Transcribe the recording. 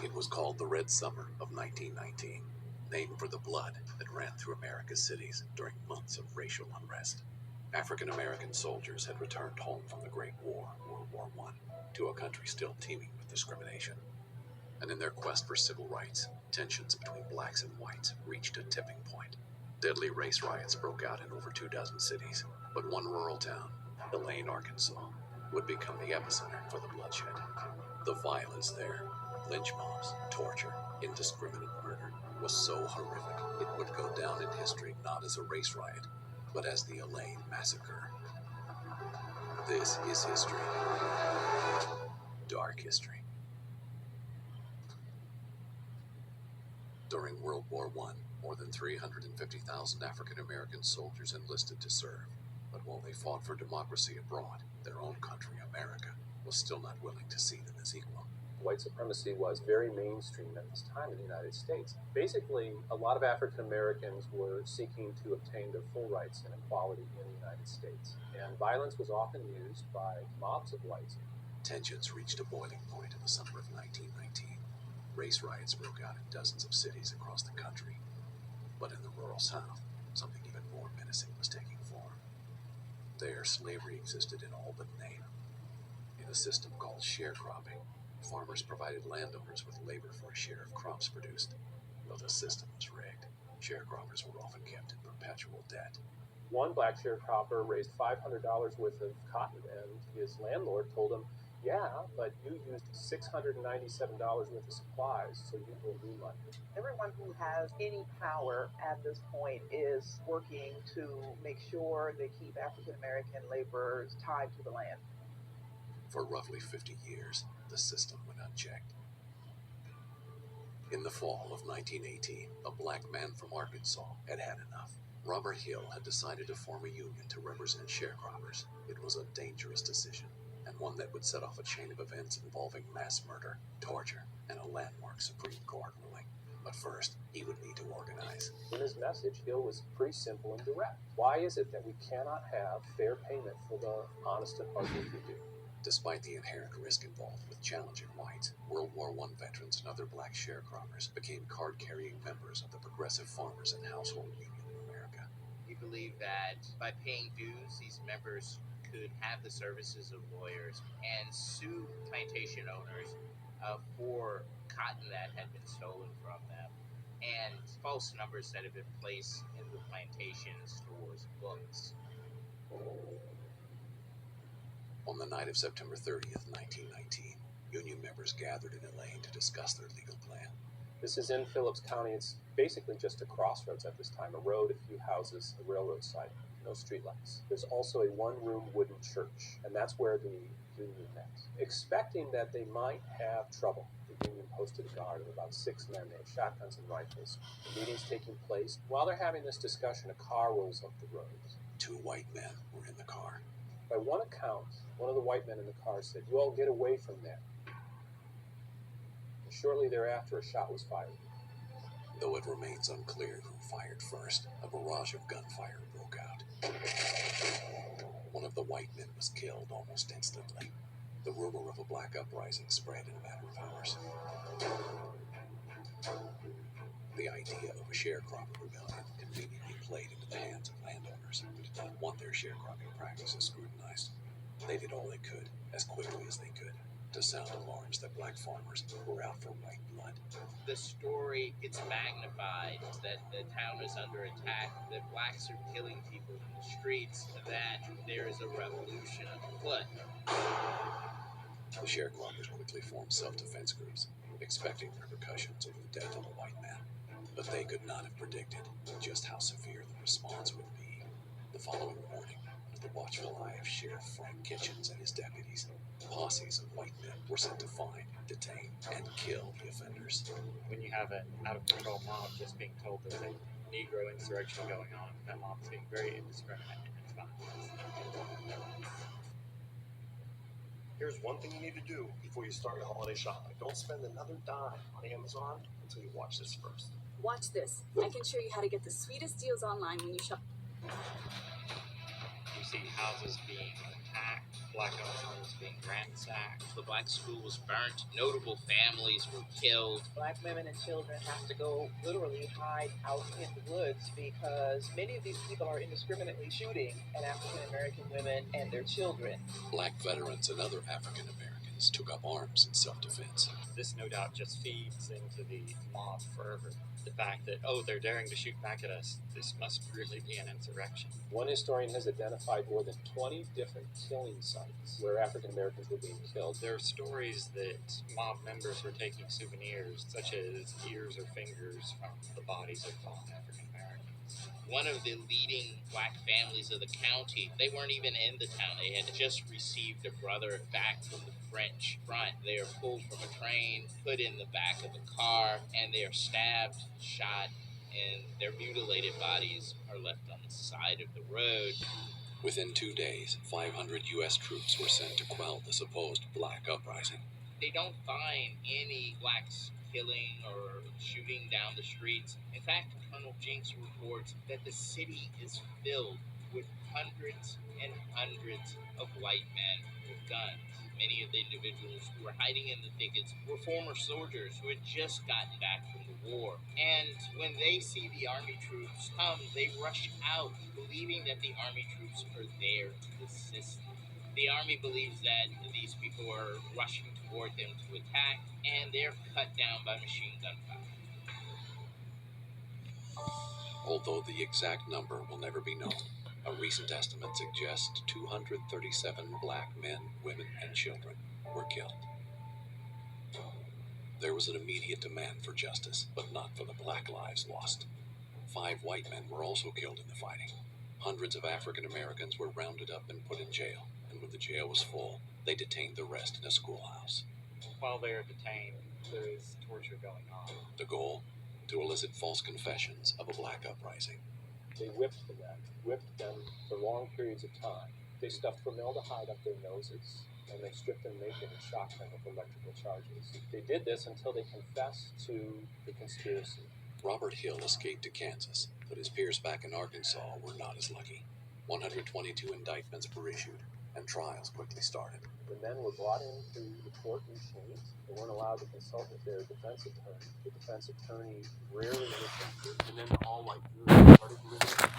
It was called the Red Summer of 1919, named for the blood that ran through America's cities during months of racial unrest. African American soldiers had returned home from the Great War, World War I, to a country still teeming with discrimination. And in their quest for civil rights, tensions between blacks and whites reached a tipping point. Deadly race riots broke out in over 24 cities, but one rural town, Elaine, Arkansas, would become the epicenter for the bloodshed. The violence there, lynch mobs, torture, indiscriminate murder, was so horrific it would go down in history not as a race riot, but as the Elaine Massacre. This is history. Dark history. During World War I, more than 350,000 African American soldiers enlisted to serve. But while they fought for democracy abroad, their own country, America, was still not willing to see them as equal. White supremacy was very mainstream at this time in the United States. Basically, a lot of African Americans were seeking to obtain their full rights and equality in the United States, and violence was often used by mobs of whites. Tensions reached a boiling point in the summer of 1919. Race riots broke out in dozens of cities across the country. But in the rural South, something even more menacing was taking form. There, slavery existed in all but name. In a system called sharecropping, farmers provided landowners with labor for a share of crops produced. Though the system was rigged, sharecroppers were often kept in perpetual debt. One black sharecropper raised $500 worth of cotton, and his landlord told him, "Yeah, but you used $697 worth of supplies, so you will lose money." Everyone who has any power at this point is working to make sure they keep African American laborers tied to the land. For roughly 50 years, the system went unchecked. In the fall of 1918, a black man from Arkansas had had enough. Robert Hill had decided to form a union to represent sharecroppers. It was a dangerous decision, and one that would set off a chain of events involving mass murder, torture, and a landmark Supreme Court ruling. But first, he would need to organize. In his message, Hill was pretty simple and direct. Why is it that we cannot have fair payment for the honest and hard work we do? Despite the inherent risk involved with challenging whites, World War I veterans and other black sharecroppers became card-carrying members of the Progressive Farmers and Household Union of America. We believe that by paying dues, these members could have the services of lawyers and sue plantation owners for cotton that had been stolen from them and false numbers that have been placed in the plantation stores' books. On the night of September 30th, 1919, Union members gathered in Elaine to discuss their legal plan. This is in Phillips County. It's basically just a crossroads at this time, a road, a few houses, a railroad site, no streetlights. There's also a one-room wooden church, and that's where the Union met. Expecting that they might have trouble, the Union posted a guard of about 6 men. They had shotguns and rifles. The meeting's taking place. While they're having this discussion, a car rolls up the road. 2 white men were in the car. By one account, one of the white men in the car said, "You all get away from there." And shortly thereafter, a shot was fired. Though it remains unclear who fired first, a barrage of gunfire broke out. One of the white men was killed almost instantly. The rumor of a black uprising spread in a matter of hours. The idea of a sharecropper rebellion conveniently played into the hands of landowners who did not want their sharecropping practices scrutinized. They did all they could, as quickly as they could, to sound alarms that black farmers were out for white blood. The story gets magnified that the town is under attack, that blacks are killing people in the streets, that there is a revolution afoot. The sharecroppers quickly formed self-defense groups, expecting repercussions over the death of a white man. But they could not have predicted just how severe the response would be. The following morning, under the watchful eye of Sheriff Frank Kitchens and his deputies, posses of white men were sent to find, detain, and kill the offenders. When you have an out-of-control mob just being told there's a Negro insurrection going on, that mob's being very indiscriminate and fun. Here's one thing you need to do before you start your holiday shopping. Don't spend another dime on Amazon until you watch this first. Watch this. I can show you how to get the sweetest deals online when you shop. You see houses being attacked, black-owned homes being ransacked. The black school was burnt. Notable families were killed. Black women and children have to go literally hide out in the woods because many of these people are indiscriminately shooting at African American women and their children. Black veterans and other African Americans took up arms in self-defense. This no doubt just feeds into the mob fervor. The fact that, oh, they're daring to shoot back at us, this must really be an insurrection. One historian has identified more than 20 different killing sites where African Americans were being killed. There are stories that mob members were taking souvenirs, such as ears or fingers from the bodies of fallen African Americans. One of the leading black families of the county, they weren't even in the town. They had just received a brother back from the French front. They are pulled from a train, put in the back of a car, and they are stabbed, shot, and their mutilated bodies are left on the side of the road. Within 2 days, 500 U.S. troops were sent to quell the supposed black uprising. They don't find any blacks killing or shooting down the streets. In fact, Colonel Jinks reports that the city is filled with hundreds and hundreds of white men with guns. Many of the individuals who were hiding in the thickets were former soldiers who had just gotten back from the war. And when they see the army troops come, they rush out, believing that the army troops are there to assist them. The army believes that these people are rushing toward them to attack, and they're cut down by machine gun fire. Although the exact number will never be known, a recent estimate suggests 237 black men, women, and children were killed. There was an immediate demand for justice, but not for the black lives lost. 5 white men were also killed in the fighting. Hundreds of African Americans were rounded up and put in jail, and when the jail was full, they detained the rest in a schoolhouse. While they are detained, there is torture going on. The goal? To elicit false confessions of a black uprising. They whipped the men, whipped them for long periods of time. They stuffed formaldehyde up their noses, and they stripped them naked and shocked them with electrical charges. They did this until they confessed to the conspiracy. Robert Hill escaped to Kansas, but his peers back in Arkansas were not as lucky. 122 indictments were issued, and trials quickly started. The men were brought into the court in chains. They weren't allowed to consult with their defense attorney. The defense attorney rarely listened, and then the all-white jury started living